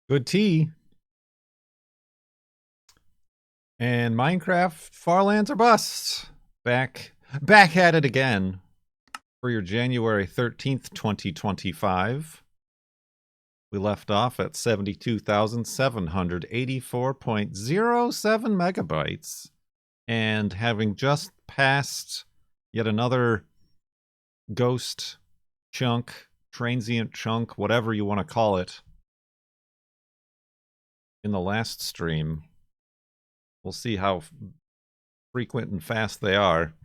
Good tea. And Minecraft Farlands or Bust. Back at it again for your January 13th, 2025. We left off at 72,784.07 megabytes. And having just passed yet another ghost chunk, transient chunk, whatever you want to call it, in the last stream. We'll see how frequent and fast they are,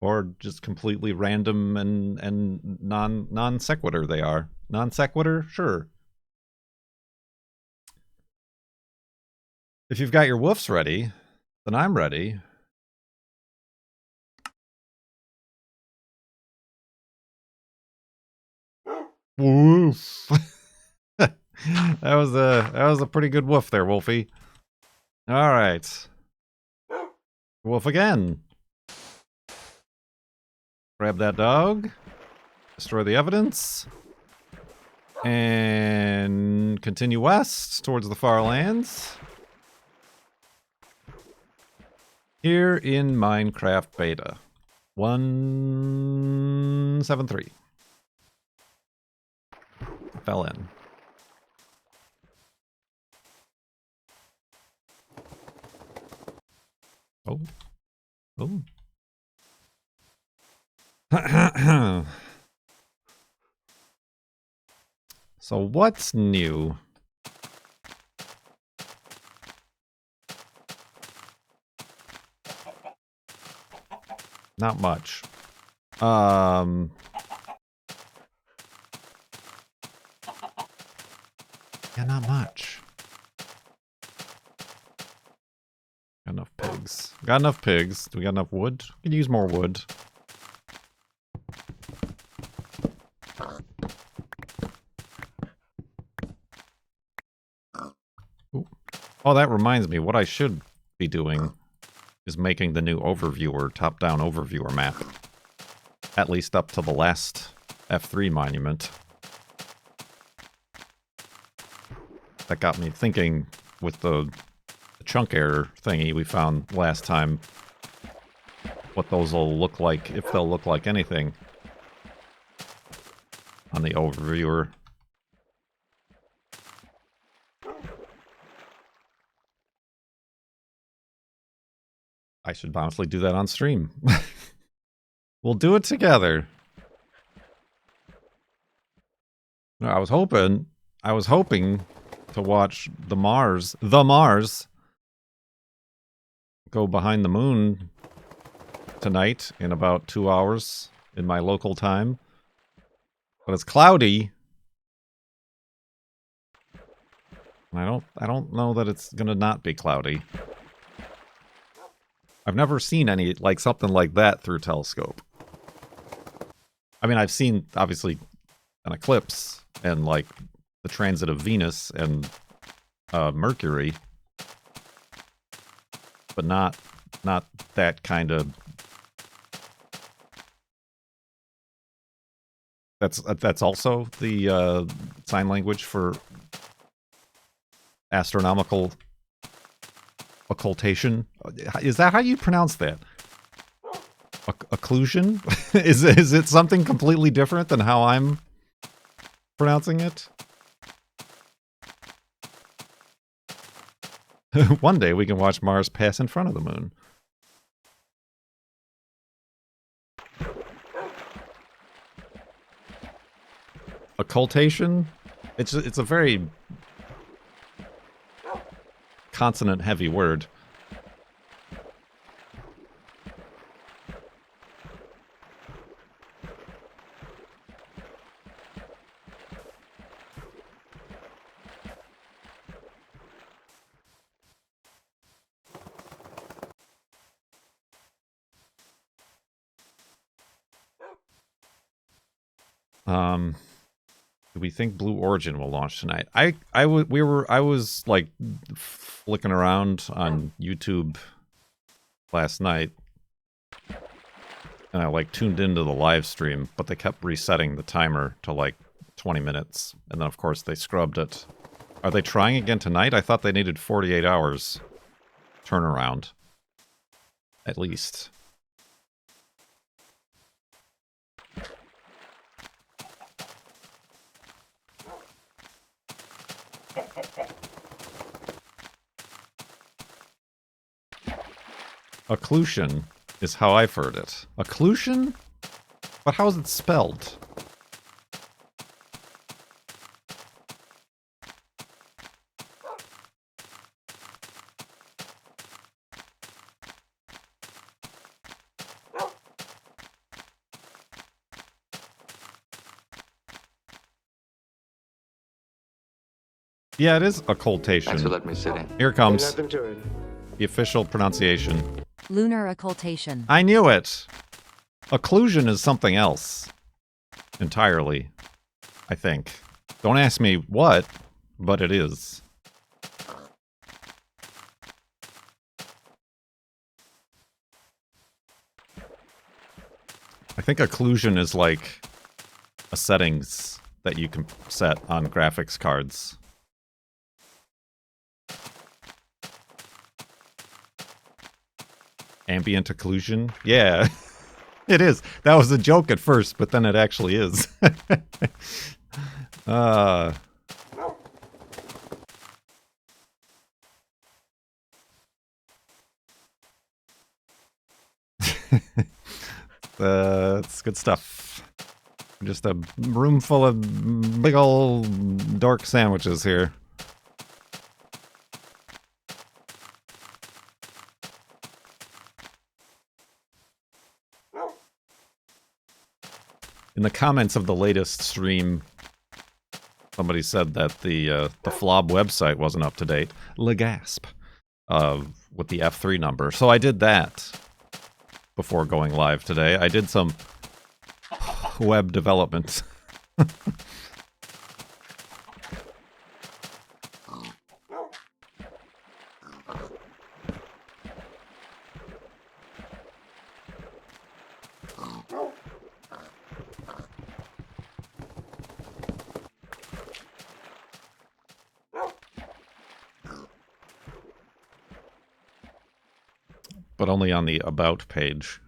or just completely random and non sequitur they are. Non sequitur, sure. If you've got your woofs ready, then I'm ready. Woof. that was a pretty good woof there, Wolfie. All right. Wolf again. Grab that dog. Destroy the evidence. And continue west towards the far lands. Here in Minecraft Beta 173. Fell in. Oh. Oh. So what's new? Not much. Yeah, not much. Got enough pigs. Got enough pigs. Do we got enough wood? We could use more wood. Ooh. Oh, that reminds me. What I should be doing is making the new overviewer, top-down overviewer map. At least up to the last F3 monument. That got me thinking with the chunk error thingy we found last time. What those will look like, if they'll look like anything. On the overviewer. I should honestly do that on stream. We'll do it together. No, I was hoping to watch the Mars go behind the moon tonight in about 2 hours in my local time. But it's cloudy. I don't know that it's gonna not be cloudy. I've never seen any, like, something like that through telescope. I mean, I've seen, obviously, an eclipse and, like, the transit of Venus and Mercury. But not that kind of... That's also the sign language for astronomical occultation. Is that how you pronounce that? Occlusion? Is it something completely different than how I'm pronouncing it? One day we can watch Mars pass in front of the moon. Occultation? It's a very consonant heavy word. Do we think Blue Origin will launch tonight? I was like flicking around on YouTube last night, and I like tuned into the live stream, but they kept resetting the timer to like 20 minutes, and then of course they scrubbed it Are they trying again tonight? I thought they needed 48 hours turnaround. At least. Occlusion is how I've heard it. Occlusion? But how is it spelled? Yeah, it is occultation. Thanks for letting me sit in. Here it comes. Nothing to it. The official pronunciation. Lunar occultation. I knew it! Occlusion is something else. Entirely. I think. Don't ask me what, but it is. I think occlusion is like a settings that you can set on graphics cards. Ambient occlusion? Yeah, it is. That was a joke at first, but then it actually is. That's good stuff. Just a room full of big old dork sandwiches here. In the comments of the latest stream, somebody said that the Flob website wasn't up to date. Legasp. With the F3 number. So I did that before going live today. I did some web development. But only on the About page.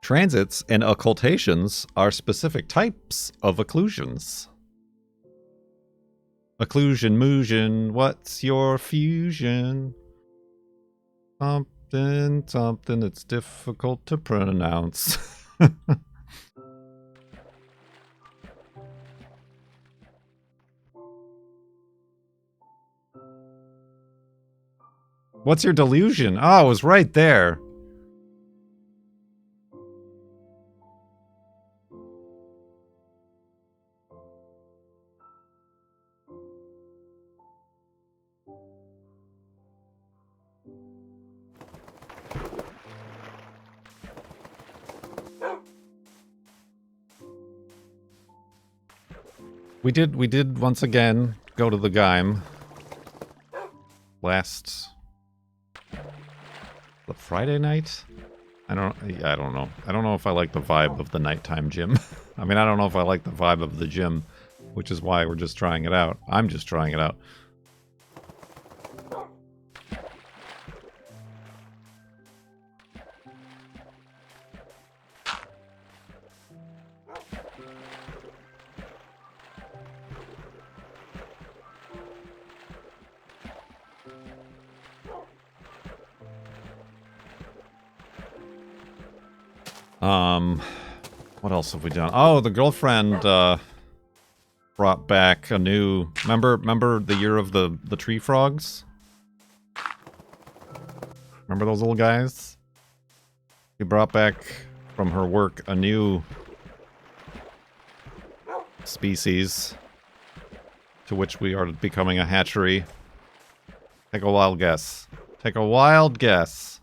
Transits and occultations are specific types of occlusions. Occlusion, moosion, what's your fusion? Something that's difficult to pronounce. What's your delusion? Oh, it was right there. We did once again go to the Geim. Last... the Friday night? I don't know. I don't know if I like the vibe of the nighttime gym. I mean, I don't know if I like the vibe of the gym, which is why we're just trying it out. I'm just trying it out. What else have we done? Oh, the girlfriend brought back a new... Remember the year of the tree frogs? Remember those little guys? She brought back from her work a new species to which we are becoming a hatchery. Take a wild guess. Take a wild guess.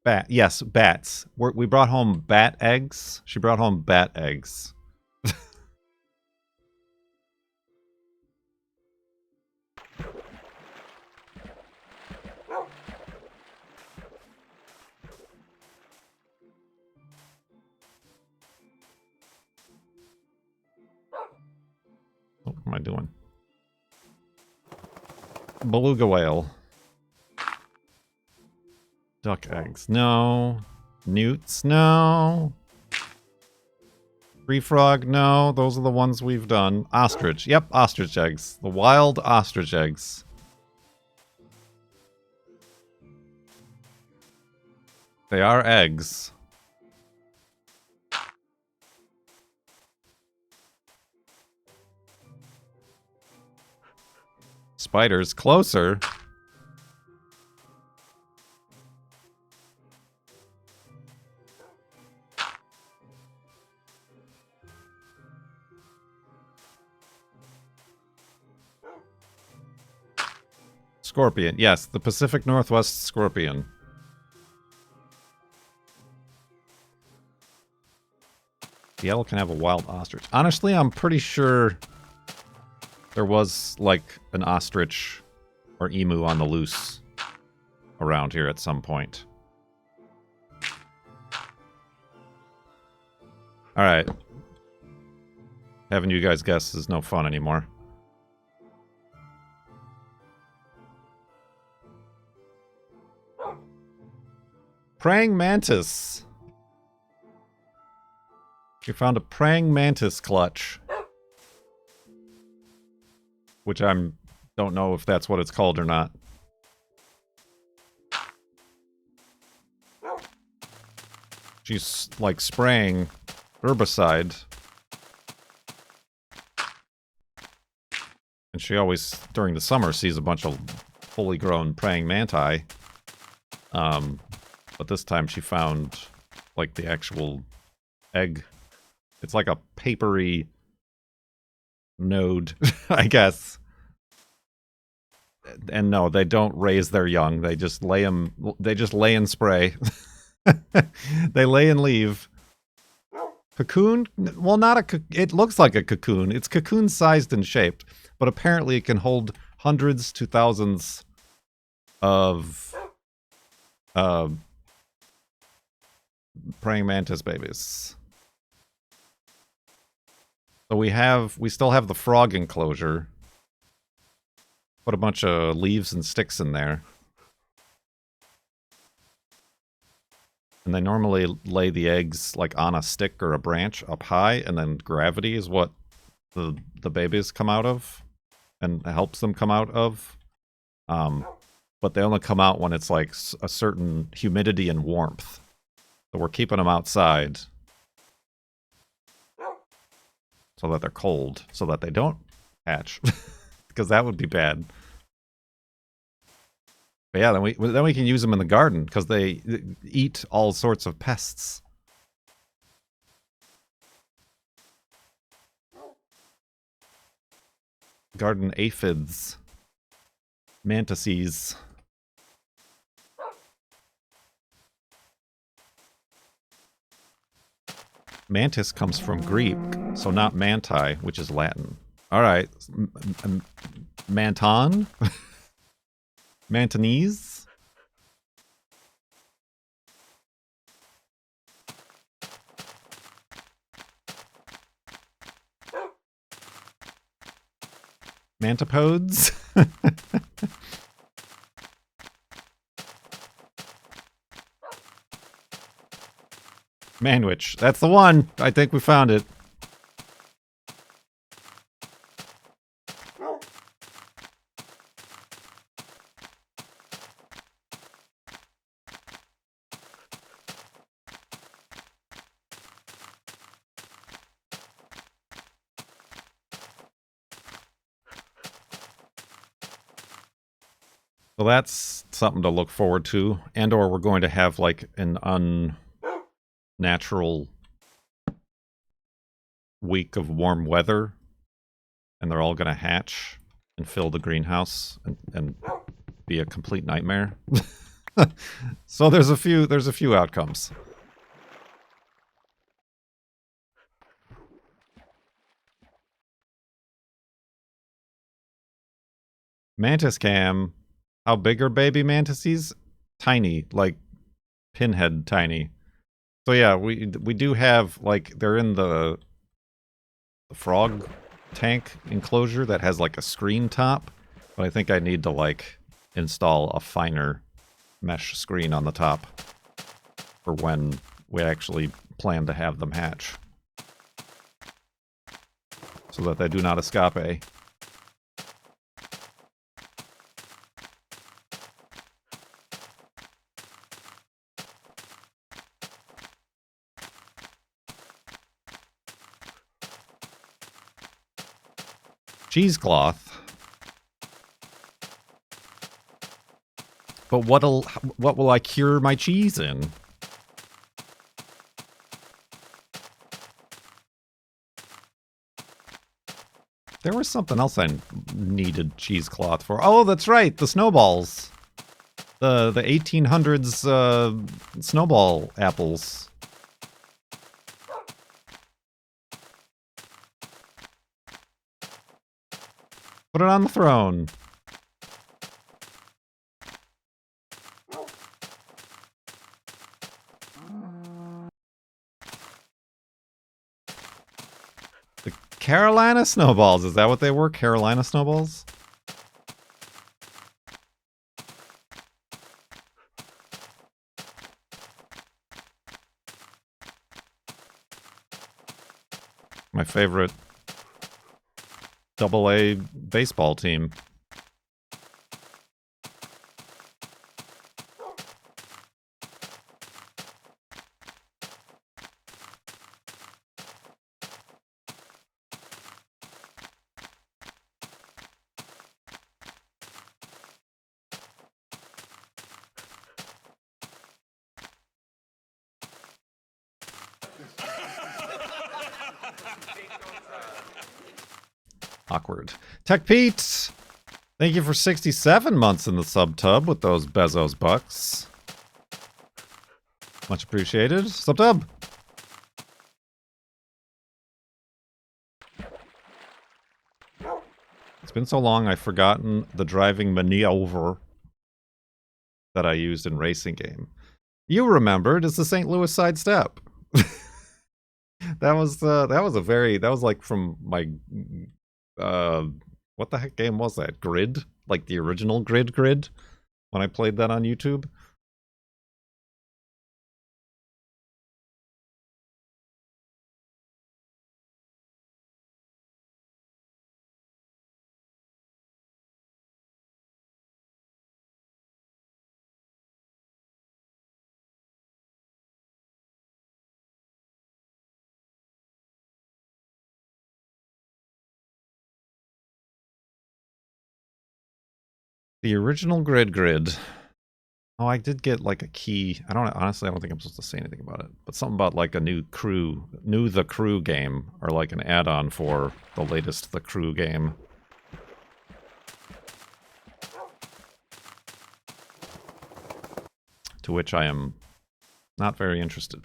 Bat. Yes, bats. We brought home bat eggs. She brought home bat eggs. am I doing? Beluga whale. Duck eggs. No. Newts. No. Tree frog. No. Those are the ones we've done. Ostrich. Yep, ostrich eggs. The wild ostrich eggs. They are eggs. Spiders. Closer. Scorpion. Yes, the Pacific Northwest scorpion. Seattle can have a wild ostrich. Honestly, I'm pretty sure there was, like, an ostrich or emu on the loose around here at some point. Alright. Having you guys guess is no fun anymore. Praying mantis. You found a praying mantis clutch. Which don't know if that's what it's called or not. She's like spraying herbicide. And she always, during the summer, sees a bunch of fully grown praying manti. But this time she found, like, the actual egg. It's like a papery node, I guess. And no, they don't raise their young. They just lay them. They just lay and spray. They lay and leave. Cocoon? Well, not a. It looks like a cocoon. It's cocoon-sized and shaped, but apparently it can hold hundreds to thousands of praying mantis babies. So we still have the frog enclosure. Put a bunch of leaves and sticks in there. And they normally lay the eggs like on a stick or a branch up high, and then gravity is what the babies come out of and helps them come out of. But they only come out when it's like a certain humidity and warmth. So we're keeping them outside so that they're cold, so that they don't hatch, because that would be bad. But yeah, then we can use them in the garden because they eat all sorts of pests. Garden aphids, mantises. Mantis comes from Greek, so not manti, which is Latin. All right, manton, mantanese. Mantipodes. Manwich. That's the one. I think we found it. Well, that's something to look forward to. And or we're going to have like an unnatural week of warm weather. And they're all going to hatch and fill the greenhouse and be a complete nightmare. So there's a few outcomes. Mantis cam. How big are baby mantises? Tiny, like pinhead tiny. So yeah, we do have, like, they're in the frog tank enclosure that has like a screen top, but I think I need to like install a finer mesh screen on the top for when we actually plan to have them hatch, so that they do not escape. Cheesecloth. But what will I cure my cheese in? There was something else I needed cheesecloth for. Oh, that's right, the snowballs. The 1800s snowball apples. Put it on the throne. The Carolina snowballs. Is that what they were? Carolina snowballs? My favorite AA baseball team. Awkward. Tech Pete! Thank you for 67 months in the sub-tub with those Bezos bucks. Much appreciated. Sub-tub! It's been so long I've forgotten the driving maneuver that I used in racing game. You remembered, it's the St. Louis side step. that was like from my what the heck game was that? Grid? Like the original Grid when I played that on YouTube? The original Grid. Oh, I did get like a key. Honestly, I don't think I'm supposed to say anything about it. But something about like a new The Crew game, or like an add-on for the latest The Crew game. To which I am not very interested.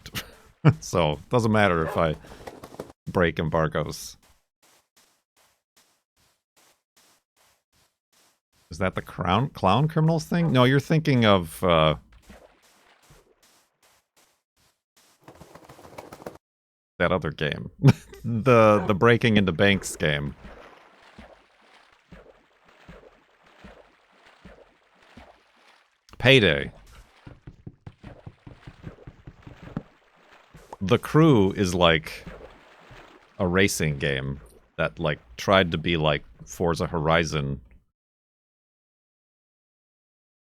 So, it doesn't matter if I break embargoes. Is that the clown criminals thing? No, you're thinking of that other game. the breaking into banks game. Payday. The Crew is like a racing game that like tried to be like Forza Horizon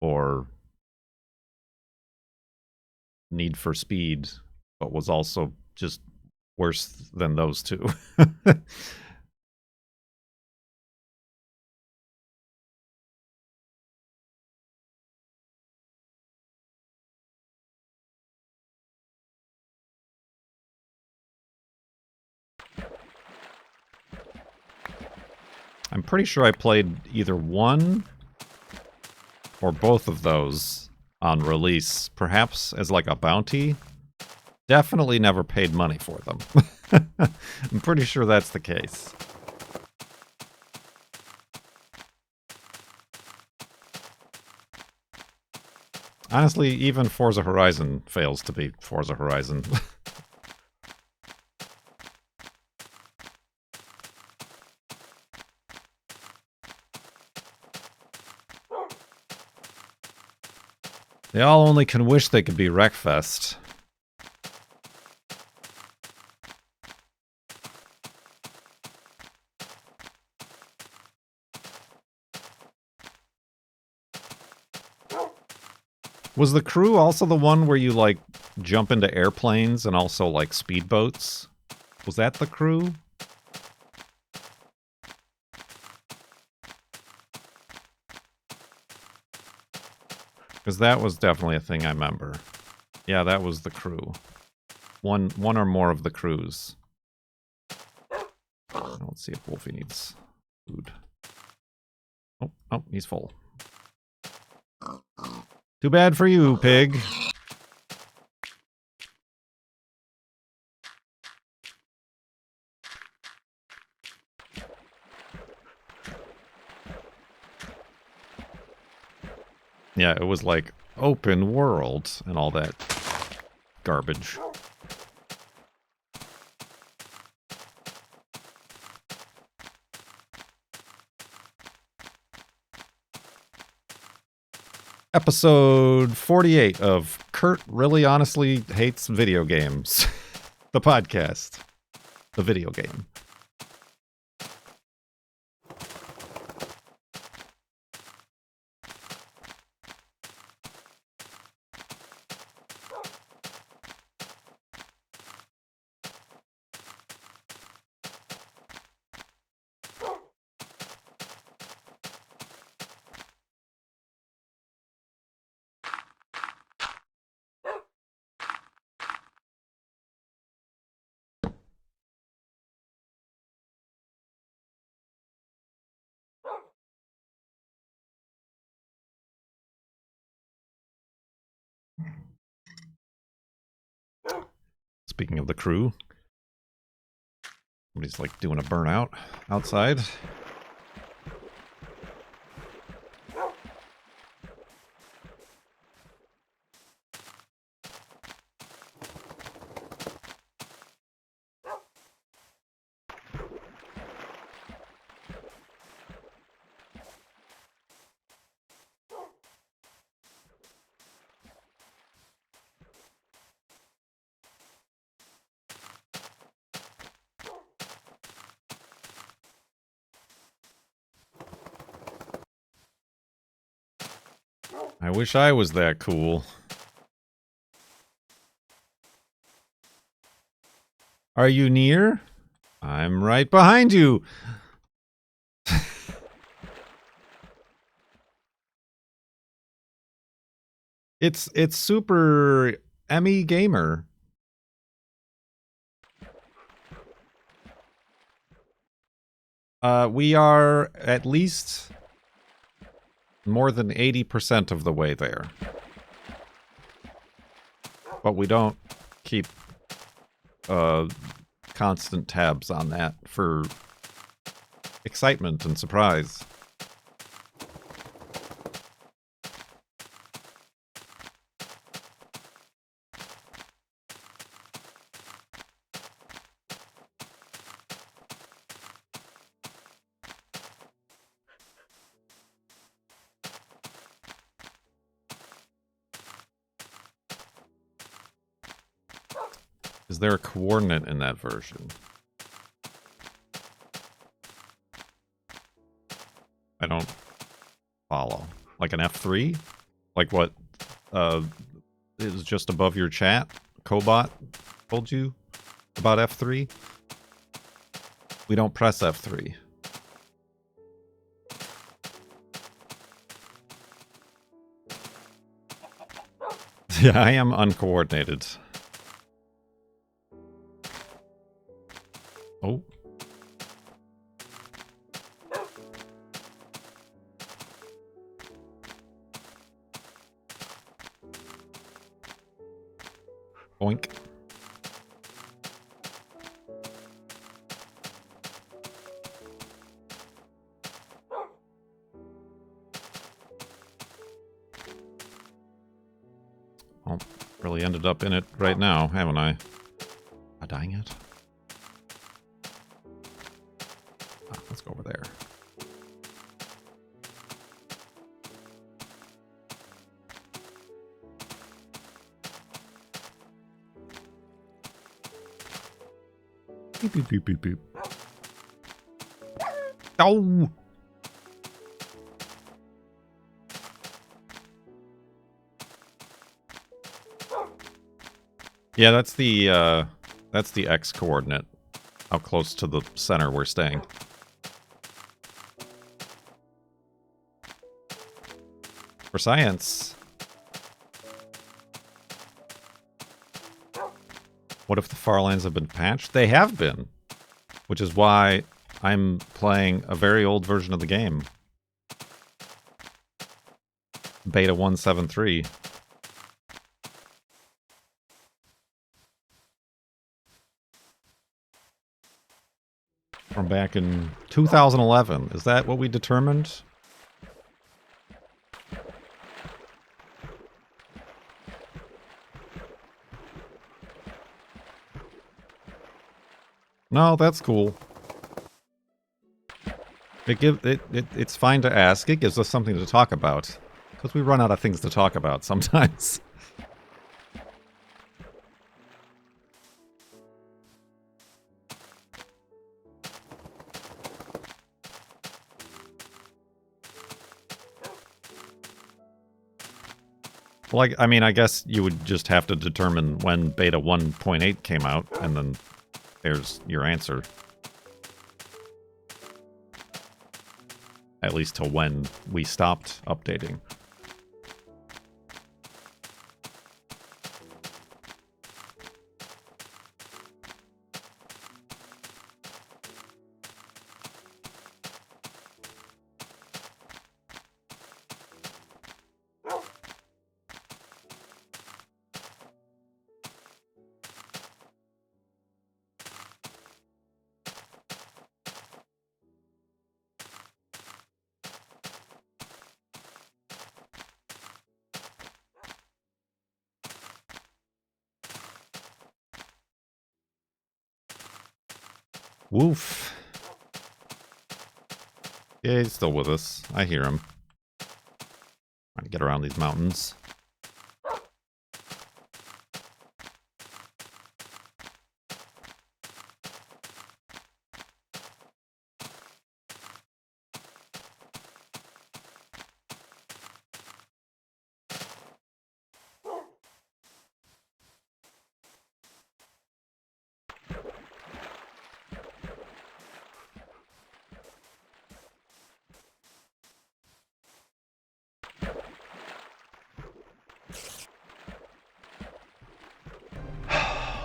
or Need for Speed, but was also just worse than those two. I'm pretty sure I played either one or both of those on release, perhaps as like a bounty. Definitely never paid money for them. I'm pretty sure that's the case. Honestly, even Forza Horizon fails to be Forza Horizon. They all only can wish they could be Wreckfest. Was the crew also the one where you, like, jump into airplanes and also, like, speedboats? Was that the crew? Because that was definitely a thing I remember. Yeah, that was the crew. One or more of the crews. Let's see if Wolfie needs food. Oh, he's full. Too bad for you, pig. Yeah, it was like open world and all that garbage. Episode 48 of Kurt Really Honestly Hates Video Games. The podcast. The video game. Speaking of the crew, somebody's like doing a burnout outside. I wish I was that cool. Are you near? I'm right behind you. It's super Emmy Gamer. We are at least more than 80% of the way there. But we don't keep constant tabs on that for excitement and surprise. Is there a coordinate in that version? I don't follow. Like an F3? Like what is just above your chat? Cobot told you about F3? We don't press F3. Yeah, I am uncoordinated. Oh. Boink. Oh, really ended up in it right now, haven't I? Am I dying yet? Let's go over there. Beep, beep, beep, beep, beep. Oh! Yeah, that's the X coordinate. How close to the center we're staying. For science. What if the farlands have been patched? They have been. Which is why I'm playing a very old version of the game. Beta 173. From back in 2011. Is that what we determined? No, that's cool. It's fine to ask. It gives us something to talk about. Because we run out of things to talk about sometimes. Well, I mean, I guess you would just have to determine when beta 1.8 came out, and then there's your answer. At least till when we stopped updating. Woof. Yeah, he's still with us. I hear him. Trying to get around these mountains.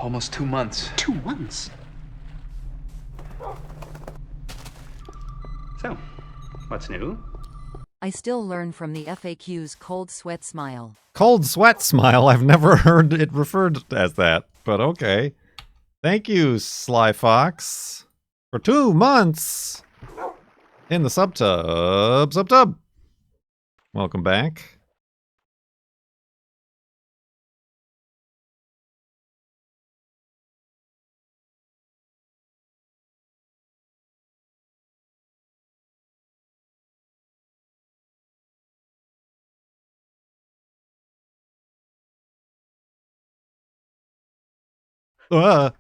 Almost 2 months. 2 months? So, what's new? I still learn from the FAQ's cold sweat smile. Cold sweat smile. I've never heard it referred as that, but okay. Thank you, Sly Fox, for 2 months in the subtub. Welcome back. Uh.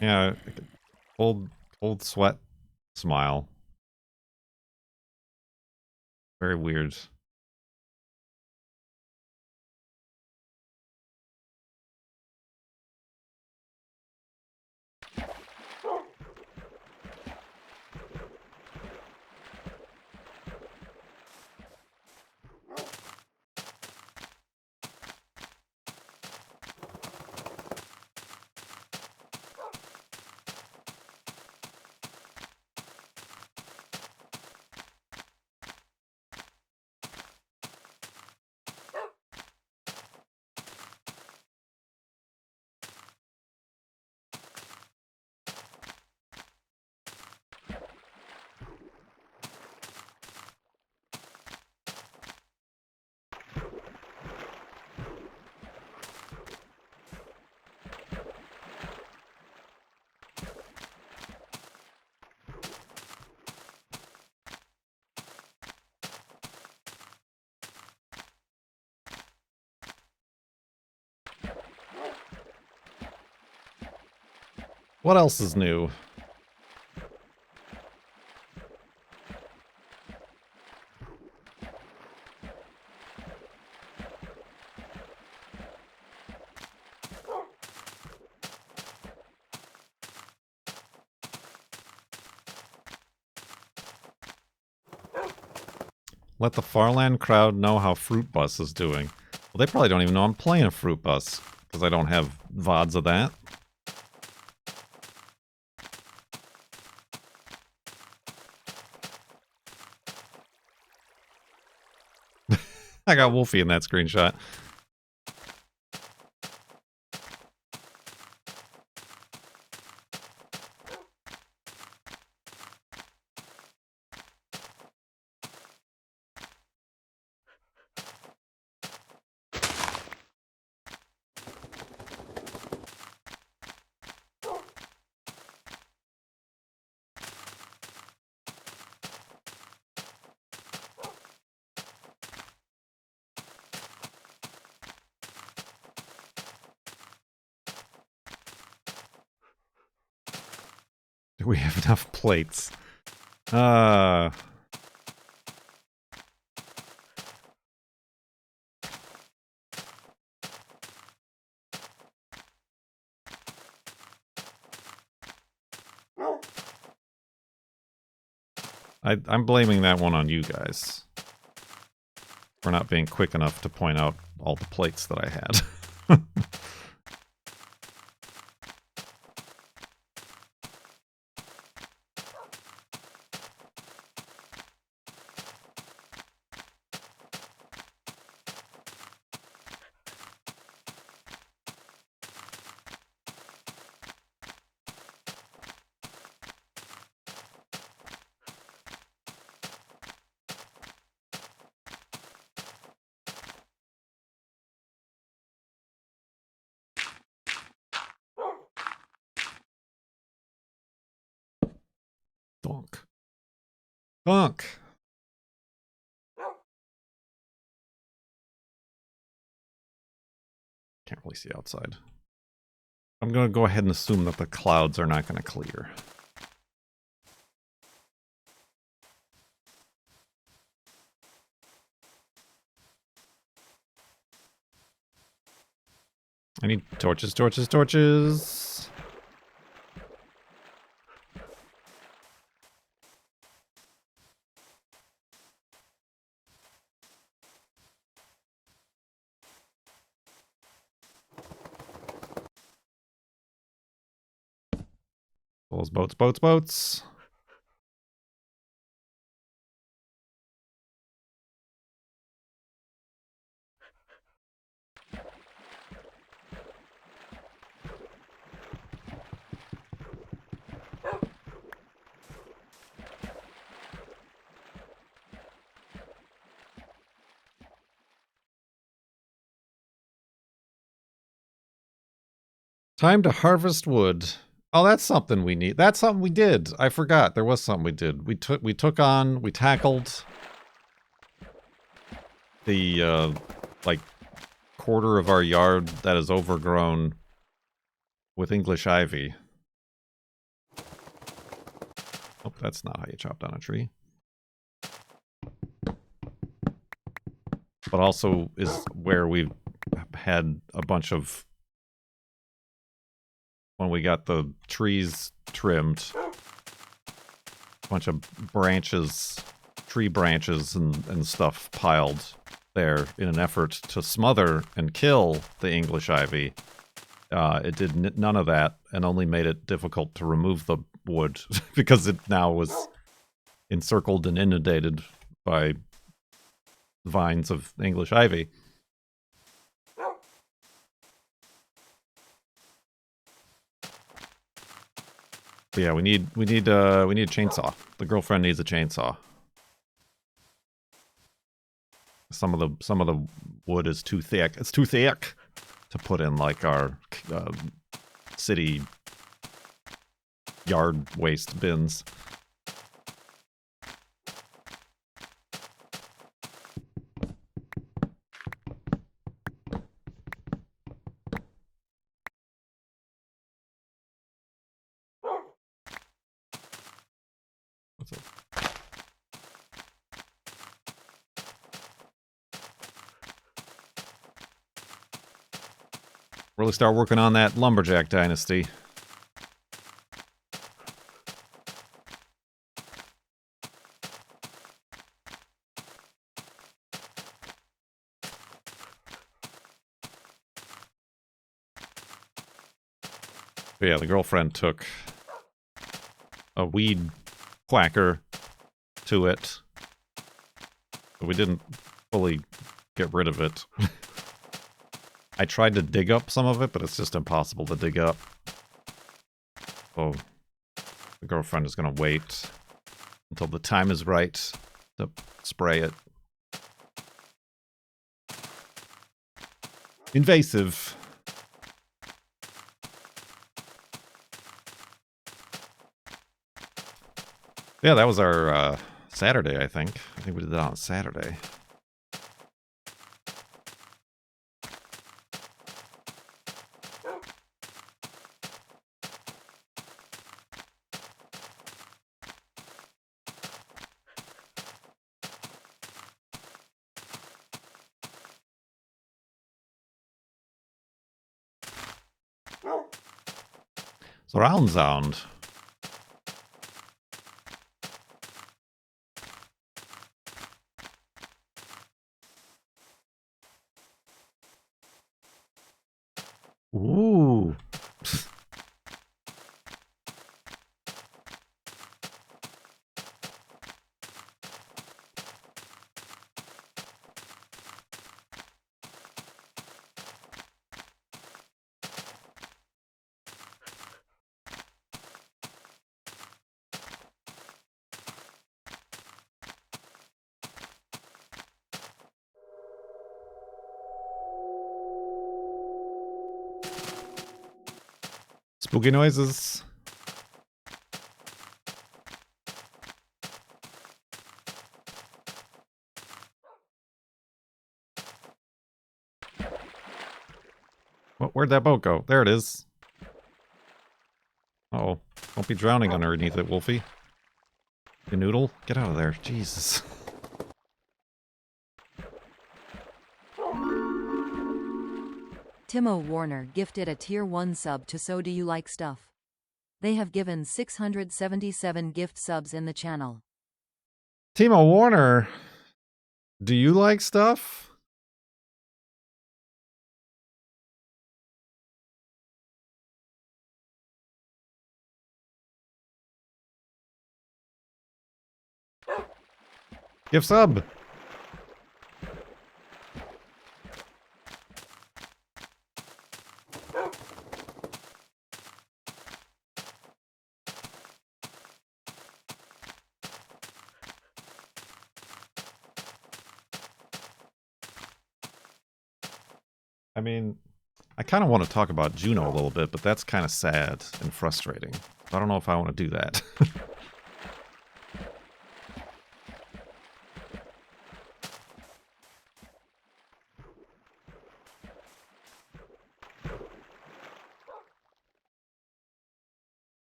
Yeah, cold sweat smile. Very weird. What else is new? Let the Farland crowd know how Fruit Bus is doing. Well, they probably don't even know I'm playing a Fruit Bus, because I don't have VODs of that. I got Wolfie in that screenshot. Do we have enough plates? I'm blaming that one on you guys. For not being quick enough to point out all the plates that I had. Donk. Donk! Can't really see outside. I'm gonna go ahead and assume that the clouds are not gonna clear. I need torches, torches, torches! Those boats, boats, boats! Time to harvest wood. Oh, that's something we need. That's something we did. I forgot. There was something we did. We tackled the, like, quarter of our yard that is overgrown with English ivy. Oh, that's not how you chop down a tree. But also is where we've had a bunch of... When we got the trees trimmed, a bunch of branches, tree branches and stuff piled there in an effort to smother and kill the English ivy. It did none of that and only made it difficult to remove the wood because it now was encircled and inundated by vines of English ivy. But yeah, we need a chainsaw. The girlfriend needs a chainsaw. Some of the wood is too thick. It's too thick to put in like our city yard waste bins. Really start working on that lumberjack dynasty. But yeah, the girlfriend took a weed whacker to it, but we didn't fully get rid of it. I tried to dig up some of it, but it's just impossible to dig up. So the girlfriend is going to wait until the time is right to spray it. Invasive. Yeah, that was our Saturday, I think. I think we did that on Saturday. Surround sound. Ooh. Spooky noises. Where'd that boat go? There it is. Uh-oh. Don't be drowning underneath it, Wolfie. You noodle? Get out of there. Jesus. Timo Warner gifted a Tier 1 sub to So Do You Like Stuff? They have given 677 gift subs in the channel. Timo Warner, do you like stuff? Gift sub. I mean, I kind of want to talk about Juno a little bit, but that's kind of sad and frustrating. I don't know if I want to do that.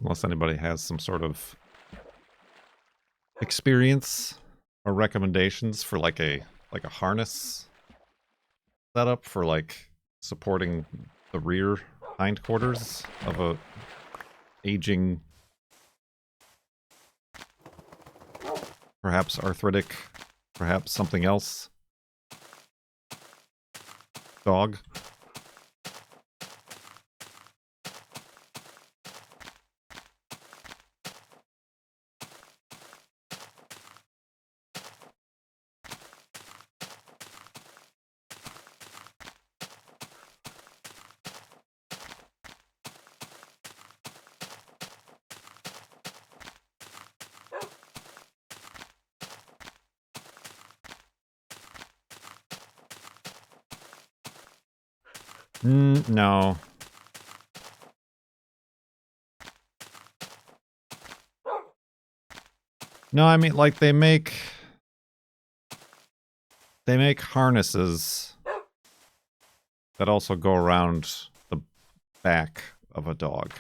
Unless anybody has some sort of experience or recommendations for like a harness setup for like supporting the rear hindquarters of a aging, perhaps arthritic, perhaps something else dog. No. No, I mean, like, they make harnesses that also go around the back of a dog.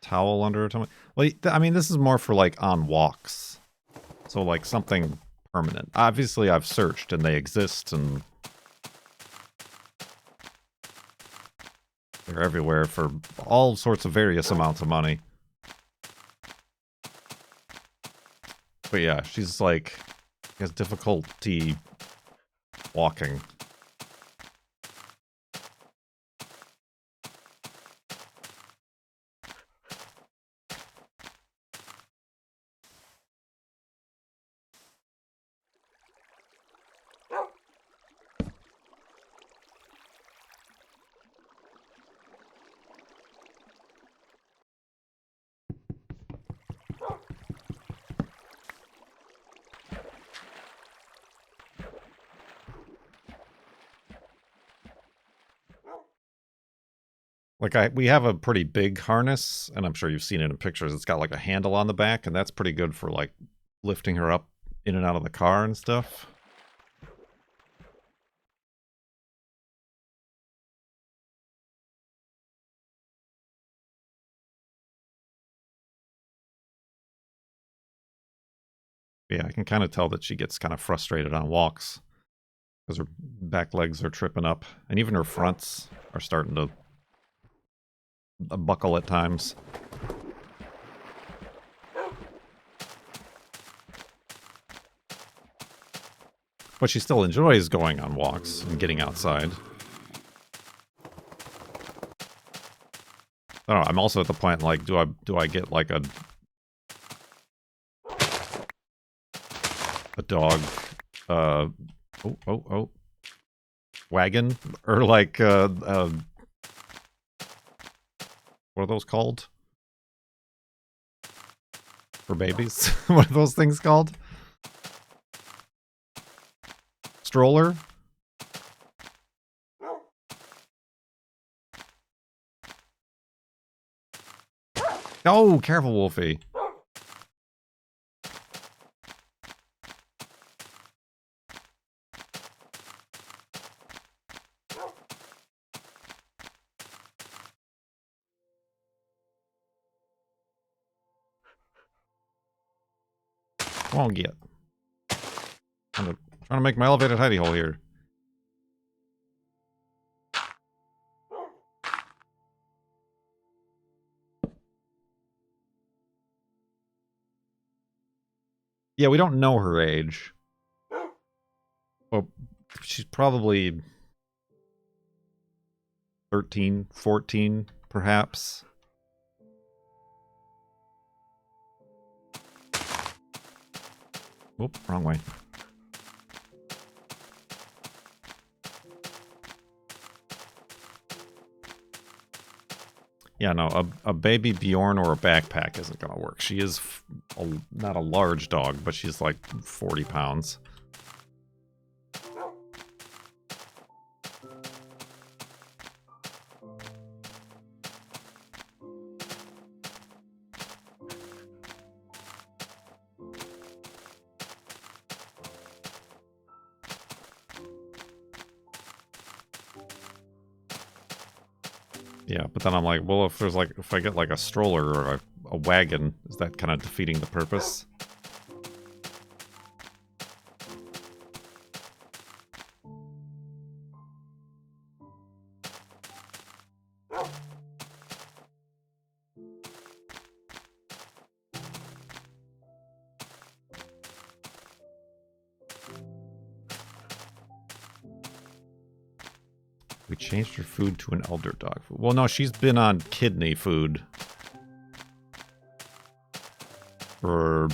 Towel under a tummy. Well, I mean, this is more for like on walks. So like something permanent. Obviously, I've searched and they exist and they're everywhere for all sorts of various amounts of money. But yeah, she's like, has difficulty walking. Like we have a pretty big harness, and I'm sure you've seen it in pictures. It's got like a handle on the back, and that's pretty good for like lifting her up in and out of the car and stuff. Yeah, I can kind of tell that she gets kind of frustrated on walks because her back legs are tripping up, and even her fronts are starting to buckle at times. But she still enjoys going on walks and getting outside. I don't know, I'm also at the point like, do I get like a dog wagon, or like what are those called for babies? What are those things called? Stroller? Oh, careful, Wolfie. Won't get. I'm trying to make my elevated hidey hole here. Yeah, we don't know her age. Well, she's probably 13, 14, perhaps. Whoop, wrong way. Yeah, no, a baby Bjorn or a backpack isn't going to work. She is not a large dog, but she's like 40 pounds. Yeah, but then I'm like, well, if I get like a stroller or a wagon, is that kind of defeating the purpose? We changed her food to an elder dog food. Well, no, she's been on kidney food for a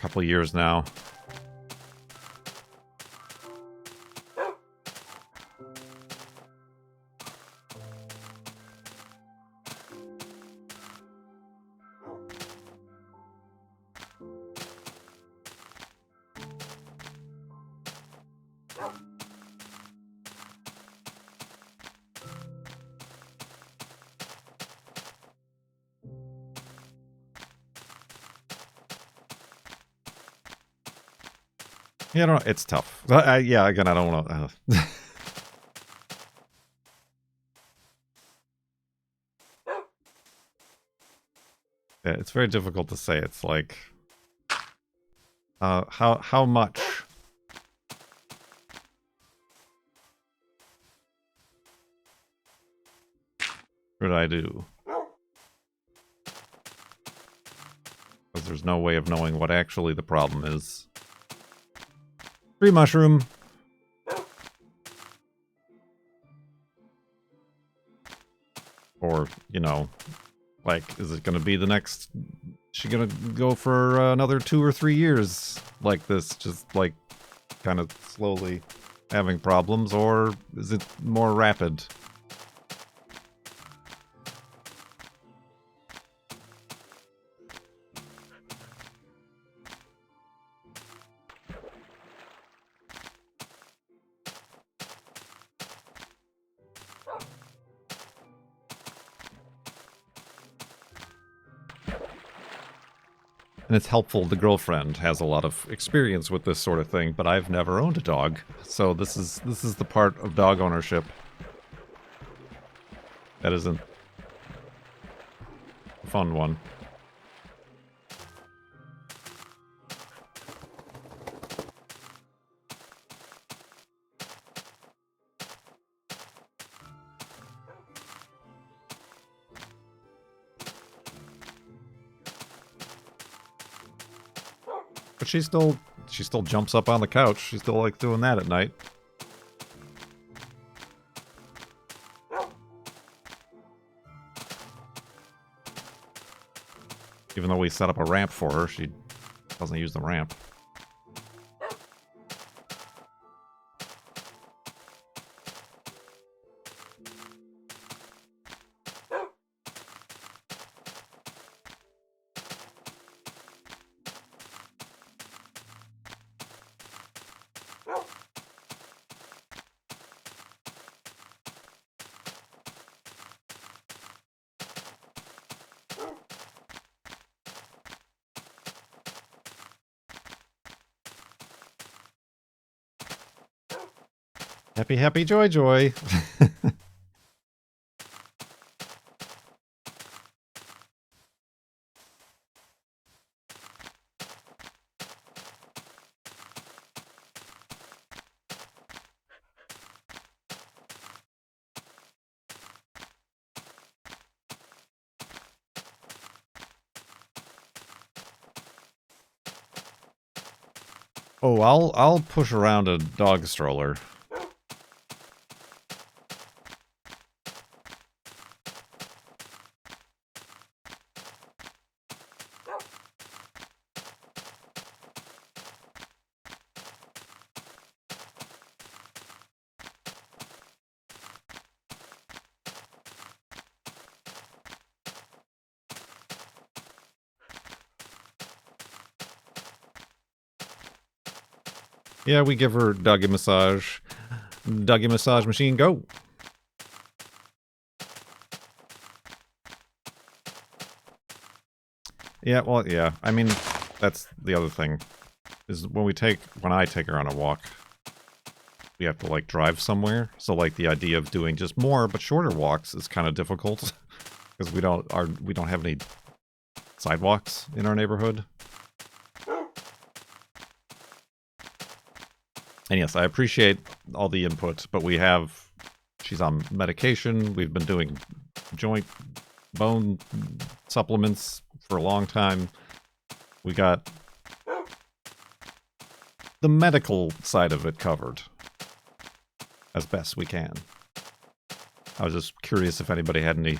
couple years now. Yeah, I don't know. It's tough. Yeah, again, I don't want to... Yeah, it's very difficult to say. It's like... how much... should I do? Because there's no way of knowing what actually the problem is. Tree mushroom! Or, you know, like, is it gonna be the next... she gonna go for another 2 or 3 years like this, just, like, kind of slowly having problems, or is it more rapid? And it's helpful the girlfriend has a lot of experience with this sort of thing, but I've never owned a dog. So this is the part of dog ownership that isn't a fun one. But she still jumps up on the couch. She still likes doing that at night. Even though we set up a ramp for her, she doesn't use the ramp. Happy, happy, joy, joy. Oh, I'll push around a dog stroller. Yeah, we give her doggy massage. Doggy massage machine, go! Yeah, well, yeah. I mean, that's the other thing. Is when I take her on a walk, we have to, like, drive somewhere. So, like, the idea of doing just more but shorter walks is kind of difficult. Because we don't have any sidewalks in our neighborhood. And yes, I appreciate all the input, but she's on medication. We've been doing joint bone supplements for a long time. We got the medical side of it covered as best we can. I was just curious if anybody had any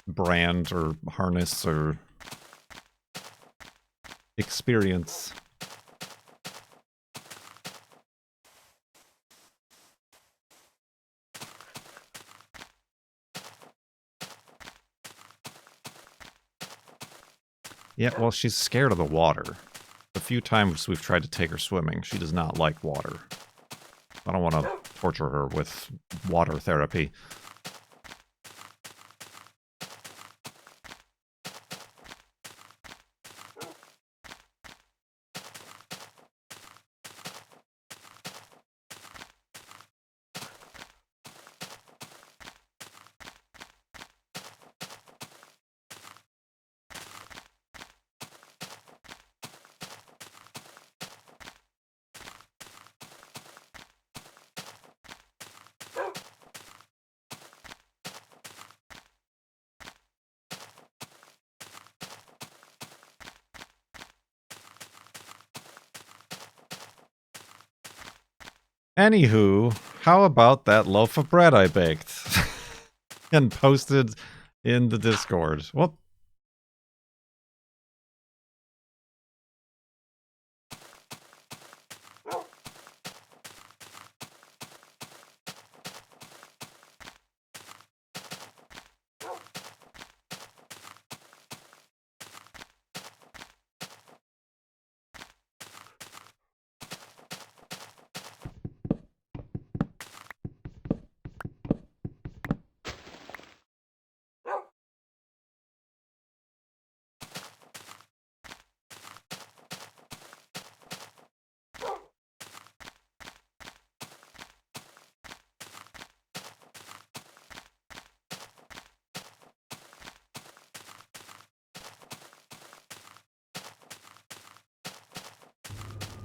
brand or harness or experience. Yeah, well, she's scared of the water. The few times we've tried to take her swimming, she does not like water. I don't want to torture her with water therapy. Anywho, how about that loaf of bread I baked and posted in the Discord? Whoop.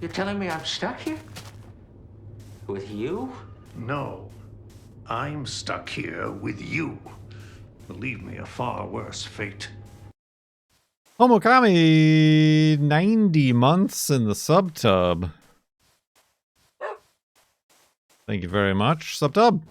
You're telling me I'm stuck here? With you? No, I'm stuck here with you. Believe me, a far worse fate. Homokami, 90 months in the subtub. Thank you very much, subtub.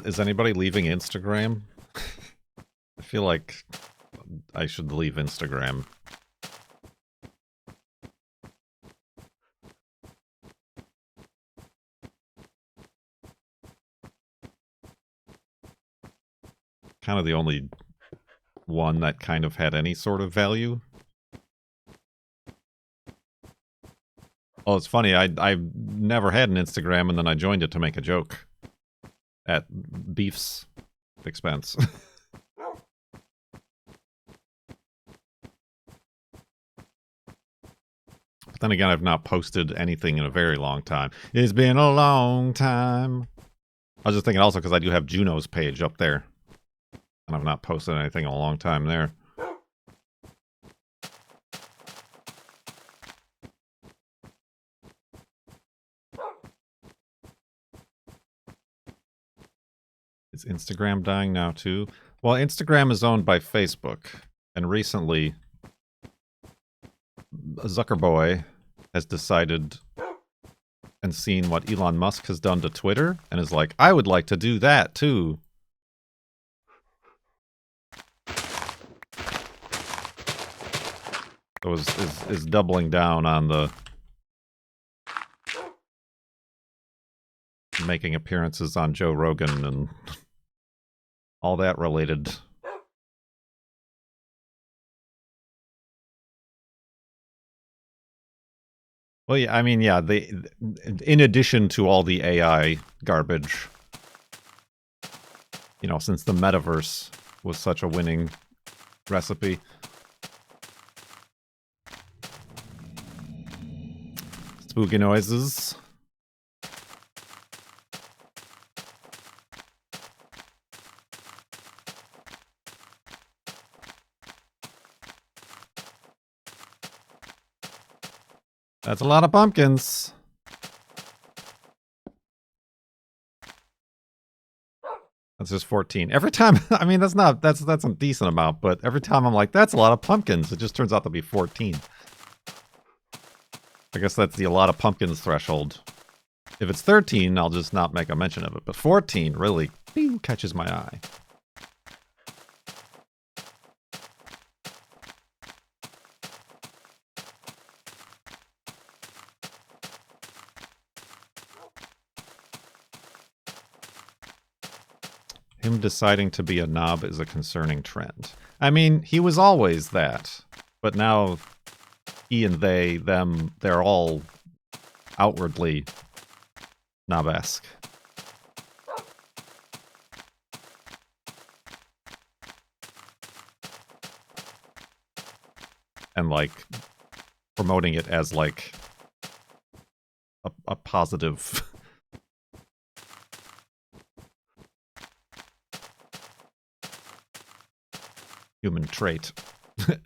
Is anybody leaving Instagram? I feel like I should leave Instagram. Kind of the only one that kind of had any sort of value. Oh, it's funny. I've never had an Instagram, and then I joined it to make a joke at Beef's expense. But then again, I've not posted anything in a very long time. It's been a long time. I was just thinking also because I do have Juno's page up there. And I've not posted anything in a long time there. Is Instagram dying now too? Well, Instagram is owned by Facebook. And recently, Zuckerboy has decided and seen what Elon Musk has done to Twitter and is like, I would like to do that too. So is doubling down on the making appearances on Joe Rogan and all that related. Well, yeah, I mean, yeah, in addition to all the AI garbage, you know, since the metaverse was such a winning recipe. Spooky noises. That's a lot of pumpkins. That's just 14. Every time, I mean, that's a decent amount, but every time I'm like, that's a lot of pumpkins, it just turns out to be 14. I guess that's the a lot of pumpkins threshold. If it's 13, I'll just not make a mention of it, but 14 really catches my eye. Him deciding to be a knob is a concerning trend. I mean, he was always that. But now, he and they, them, they're all outwardly knob-esque. And, like, promoting it as, like, a positive human trait,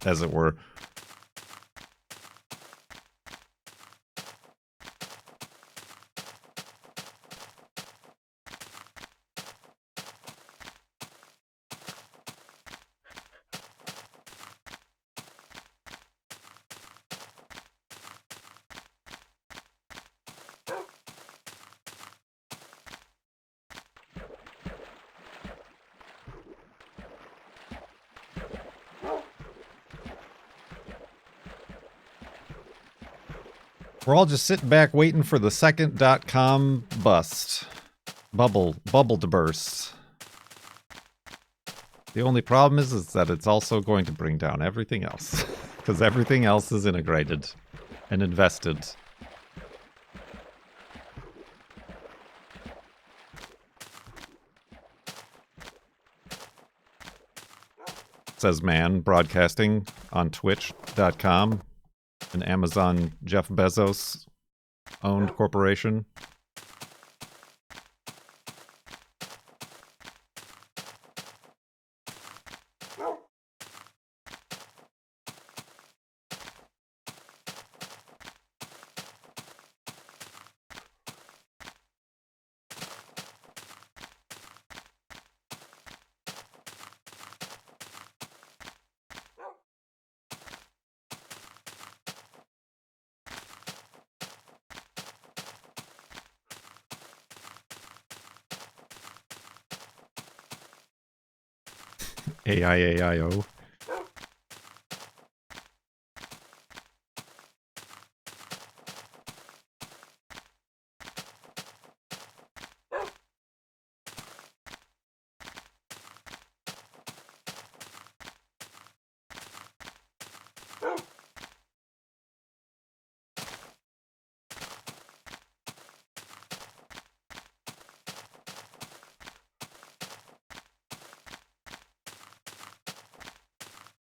as it were. We're all just sitting back waiting for the second .com bust. Bubble to burst. The only problem is that it's also going to bring down everything else. Because everything else is integrated and invested. Says man broadcasting on twitch.com. An Amazon Jeff Bezos owned corporation. AIAIO.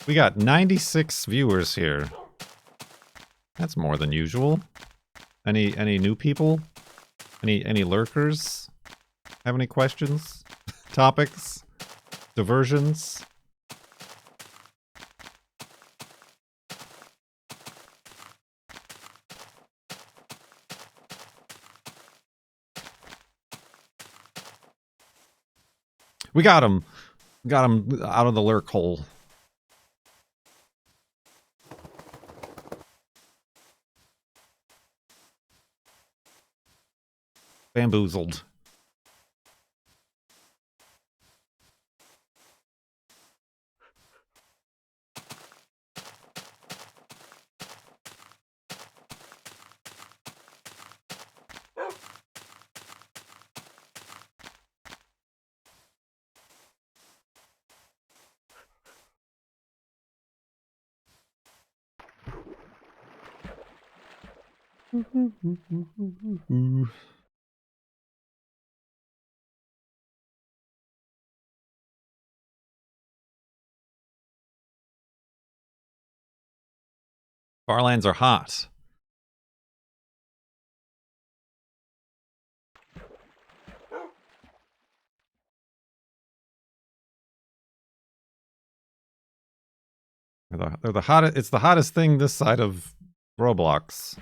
We got 96 viewers here. That's more than usual. Any new people? Any lurkers? Have any questions? Topics? Diversions? We got him. Got him out of the lurk hole. Bamboozled. Farlands are hot. They're the hottest. It's the hottest thing this side of Roblox.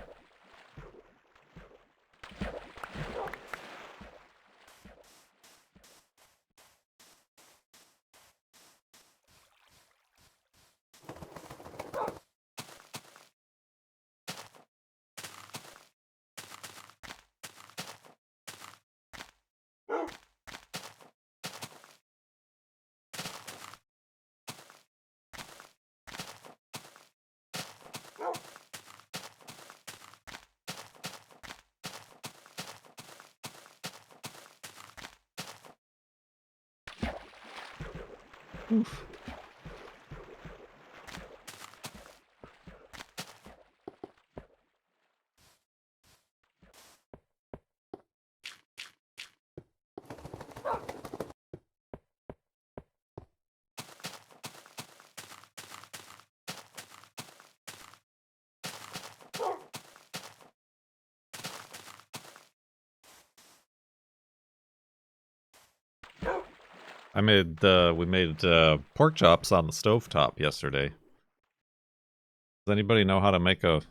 Oof. We made pork chops on the stovetop yesterday. Does anybody know how to make a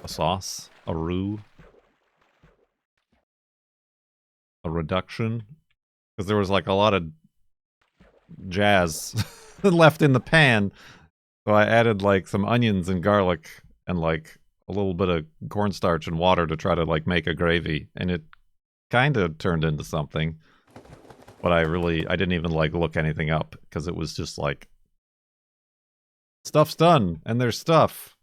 sauce? A roux? A reduction? Because there was like a lot of jazz left in the pan. So I added like some onions and garlic and like a little bit of cornstarch and water to try to like make a gravy. And it kind of turned into something. But I didn't even like look anything up because it was just like, stuff's done and there's stuff.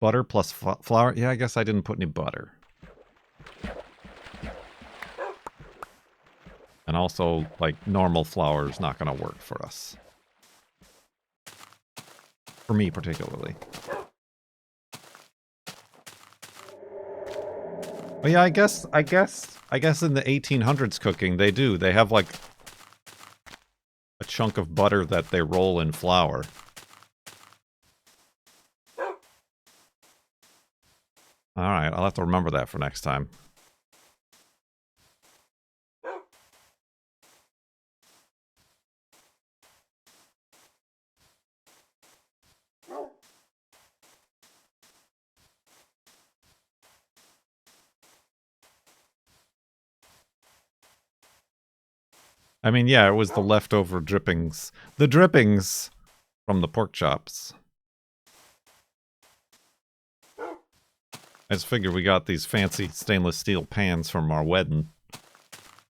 Butter plus flour. Yeah, I guess I didn't put any butter. And also, like, normal flour is not going to work for us. For me, particularly. But yeah, I guess in the 1800s cooking, they do. They have, like, a chunk of butter that they roll in flour. Alright, I'll have to remember that for next time. I mean, yeah, it was the leftover drippings. The drippings from the pork chops. I just figured we got these fancy stainless steel pans from our wedding.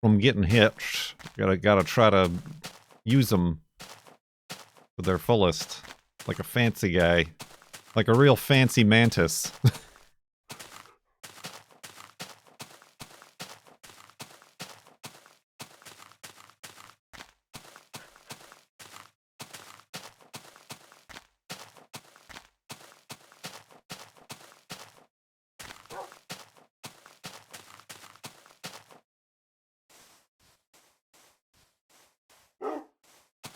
From getting hitched. Gotta try to use them to their fullest. Like a fancy guy. Like a real fancy mantis.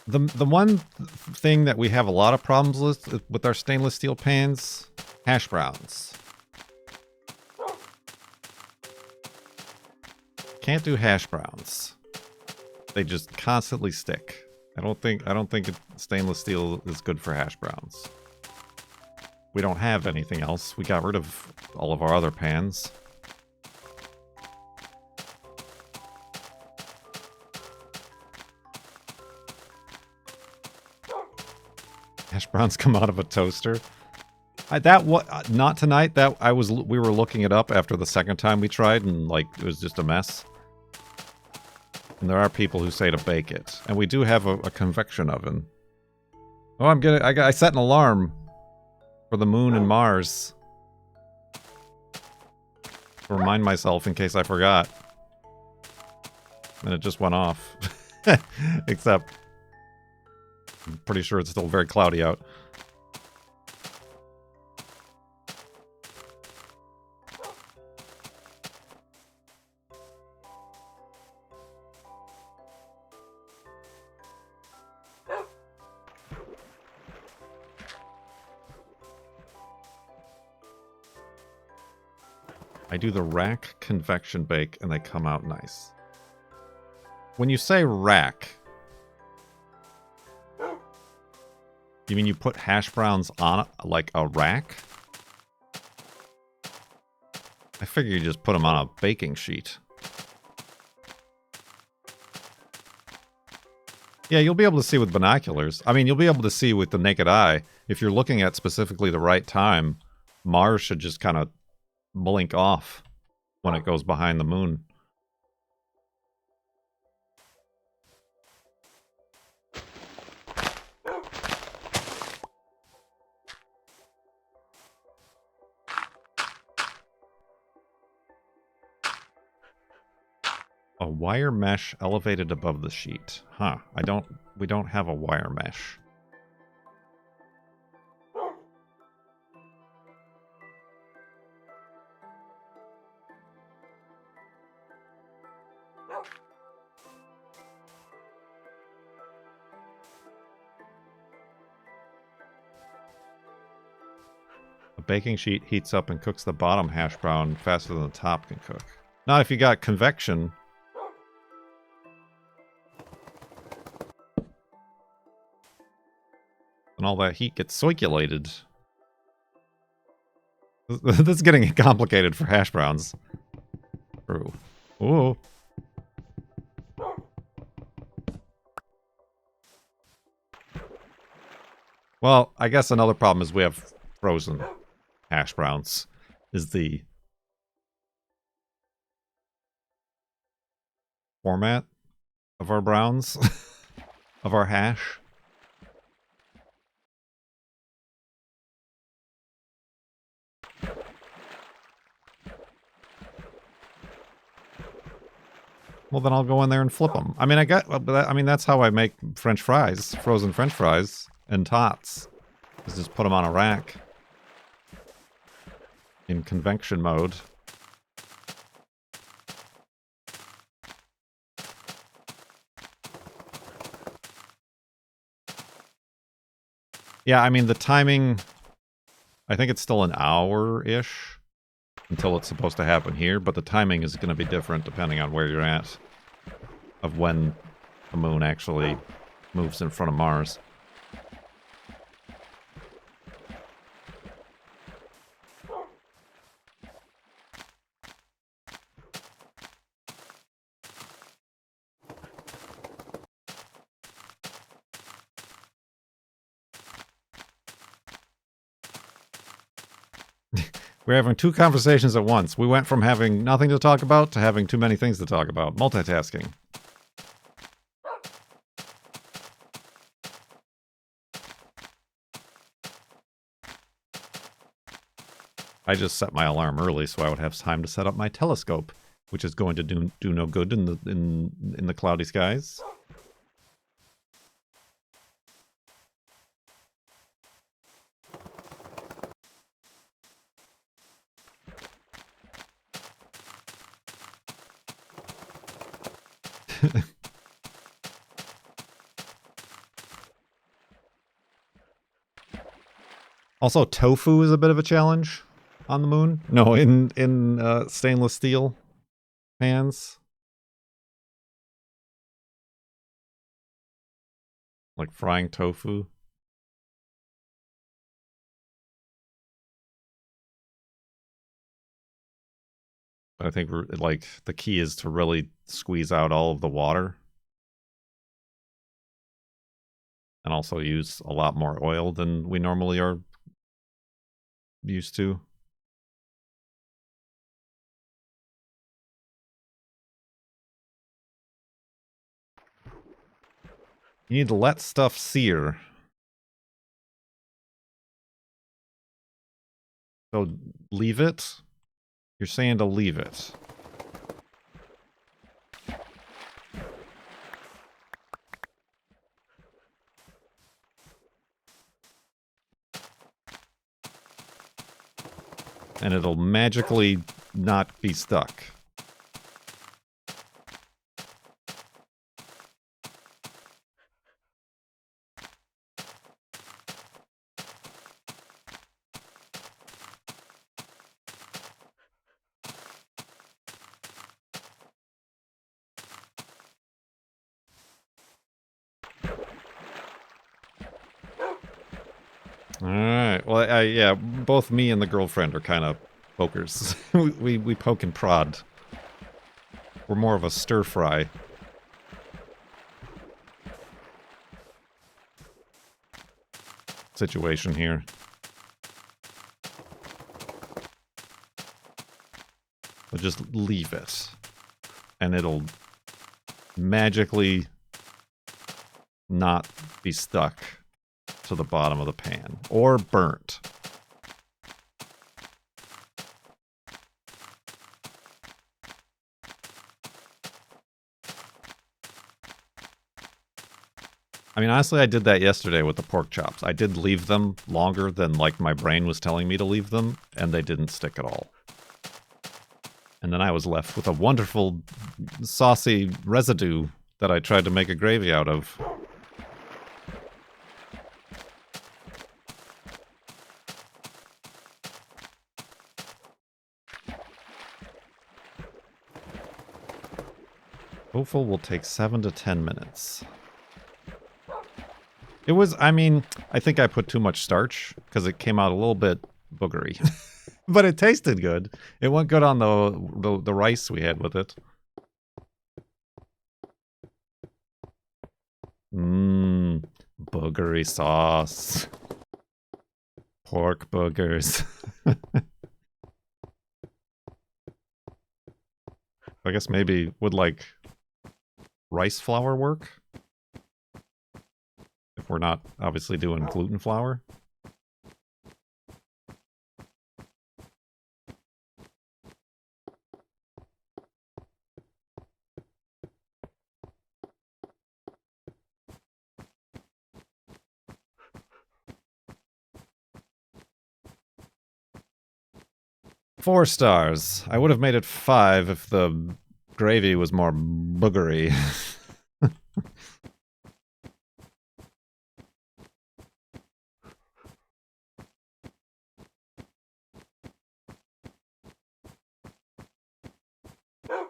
The one thing that we have a lot of problems with our stainless steel pans, hash browns. Can't do hash browns. They just constantly stick. I don't think stainless steel is good for hash browns. We don't have anything else. We got rid of all of our other pans. Hash browns come out of a toaster. Not tonight. We were looking it up after the second time we tried, and like it was just a mess. And there are people who say to bake it, and we do have a convection oven. Oh, I set an alarm for the moon and Mars to remind myself in case I forgot, and it just went off. Except, I'm pretty sure it's still very cloudy out. I do the rack convection bake and they come out nice. When you say rack, you mean you put hash browns on like a rack? I figure you just put them on a baking sheet. Yeah, you'll be able to see with binoculars. I mean, you'll be able to see with the naked eye. If you're looking at specifically the right time, Mars should just kind of blink off when it goes behind the moon. A wire mesh elevated above the sheet. Huh. We don't have a wire mesh. A baking sheet heats up and cooks the bottom hash brown faster than the top can cook. Not if you got convection. And all that heat gets circulated. This is getting complicated for hash browns. True. Ooh. Well, I guess another problem is we have frozen hash browns. Is the format of our browns, of our hash. Well, then I'll go in there and flip them. I mean, that's how I make French fries, frozen French fries, and tots. Is just put them on a rack in convection mode. Yeah, I mean, the timing, I think it's still an hour-ish until it's supposed to happen here, but the timing is going to be different depending on where you're at, of when the moon actually moves in front of Mars. We're having two conversations at once. We went from having nothing to talk about to having too many things to talk about. Multitasking. I just set my alarm early so I would have time to set up my telescope, which is going to do no good in the cloudy skies. Also, tofu is a bit of a challenge on the moon. No, in stainless steel pans. Like frying tofu. I think like the key is to really squeeze out all of the water. And also use a lot more oil than we normally are used to. You need to let stuff sear. So leave it? You're saying to leave it. And it'll magically not be stuck. Alright, well, yeah, both me and the girlfriend are kind of pokers. we poke and prod. We're more of a stir-fry. Situation here. But just leave it. And it'll magically not be stuck to the bottom of the pan. Or burnt. I mean, honestly, I did that yesterday with the pork chops. I did leave them longer than, like, my brain was telling me to leave them, and they didn't stick at all. And then I was left with a wonderful, saucy residue that I tried to make a gravy out of. Offal will take 7 to 10 minutes. It was, I mean, I think I put too much starch because it came out a little bit boogery. But it tasted good. It went good on the rice we had with it. Mmm, boogery sauce. Pork boogers. I guess maybe would, like, rice flour work? If we're not obviously doing gluten flour. 4 stars. I would have made it 5 if the gravy was more boogery.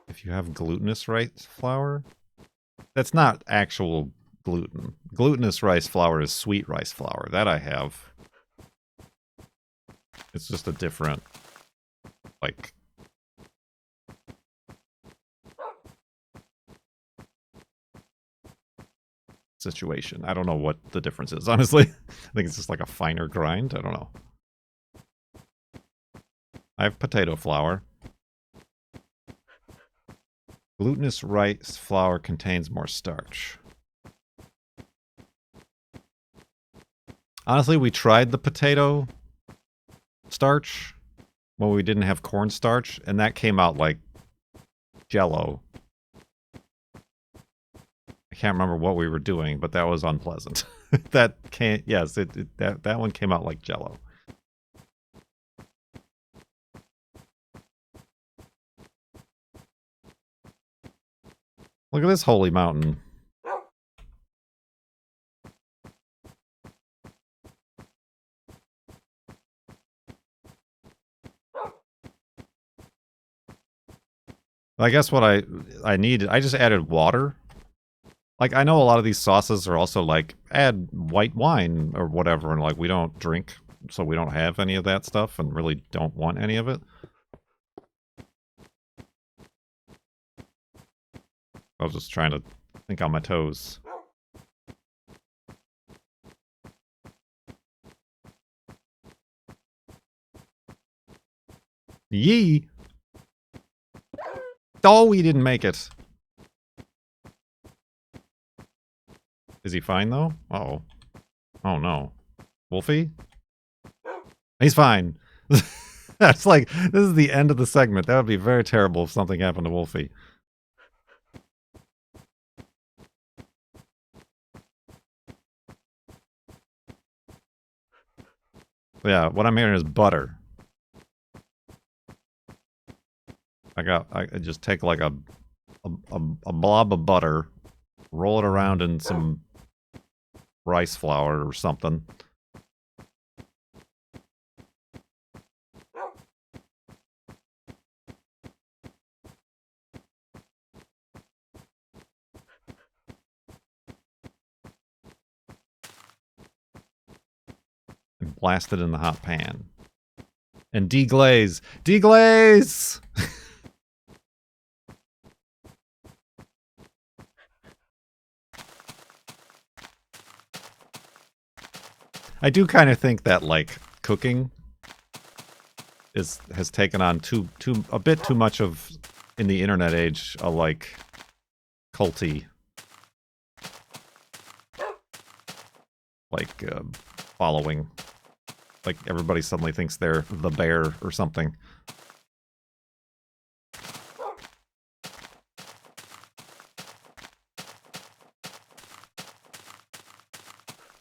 If you have glutinous rice flour, that's not actual gluten. Glutinous rice flour is sweet rice flour. That I have. It's just a different, like, situation. I don't know what the difference is, honestly. I think it's just like a finer grind. I don't know. I have potato flour. Glutinous rice flour contains more starch. Honestly, we tried the potato starch when we didn't have cornstarch, and that came out like Jell-O. I can't remember what we were doing, but that was unpleasant. That can't. Yes, that one came out like Jell-O. Look at this holy mountain. I guess what I needed, I just added water. Like, I know a lot of these sauces are also like, add white wine or whatever, and like, we don't drink, so we don't have any of that stuff and really don't want any of it. I was just trying to think on my toes. Yee! Oh, we didn't make it. Is he fine, though? Uh-oh. Oh, no. Wolfie? He's fine. That's like, this is the end of the segment. That would be very terrible if something happened to Wolfie. Yeah, what I'm hearing is butter. I just take like a blob of butter, roll it around in some rice flour or something. And blast it in the hot pan. And deglaze. Deglaze! I do kind of think that, like, cooking has taken on a bit too much of, in the internet age, a, like, culty, like, following. Like, everybody suddenly thinks they're the bear or something.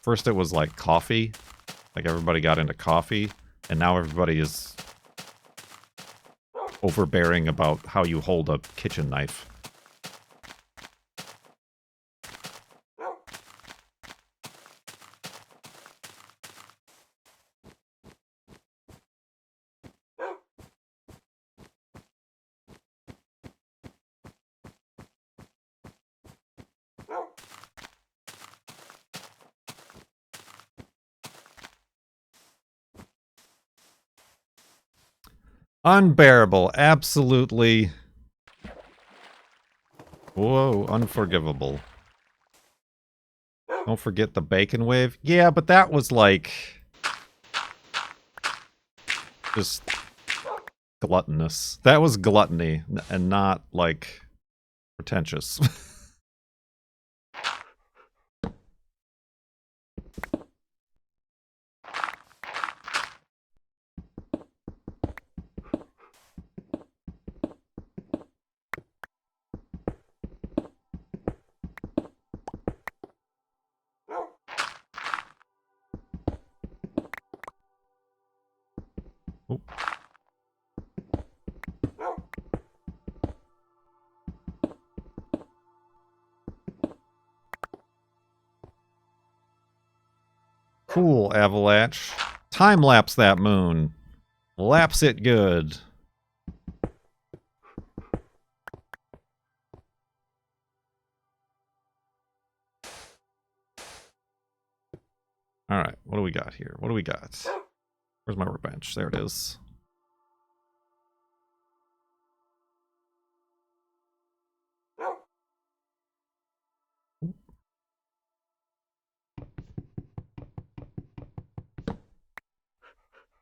First it was like coffee. Like everybody got into coffee. And now everybody is overbearing about how you hold a kitchen knife. Unbearable. Absolutely. Whoa, unforgivable. Don't forget the bacon wave. Yeah, but that was like... just gluttonous. That was gluttony, and not, like, pretentious. Oh. Cool, Avalanche. Time-lapse that moon. Lapse it good. Alright, what do we got here? What do we got? Where's my workbench? There it is.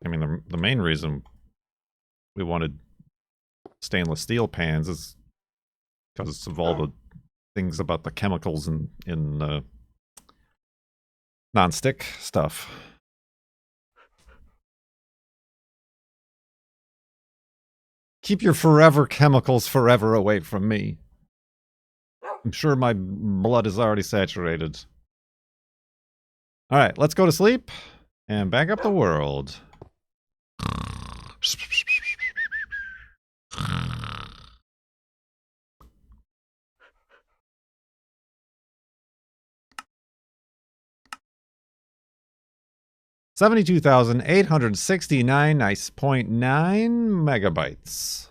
I mean, the main reason we wanted stainless steel pans is because of all the things about the chemicals in non-stick stuff. Keep your forever chemicals forever away from me. I'm sure my blood is already saturated. Alright, let's go to sleep and back up the world. $72,869.9 megabytes.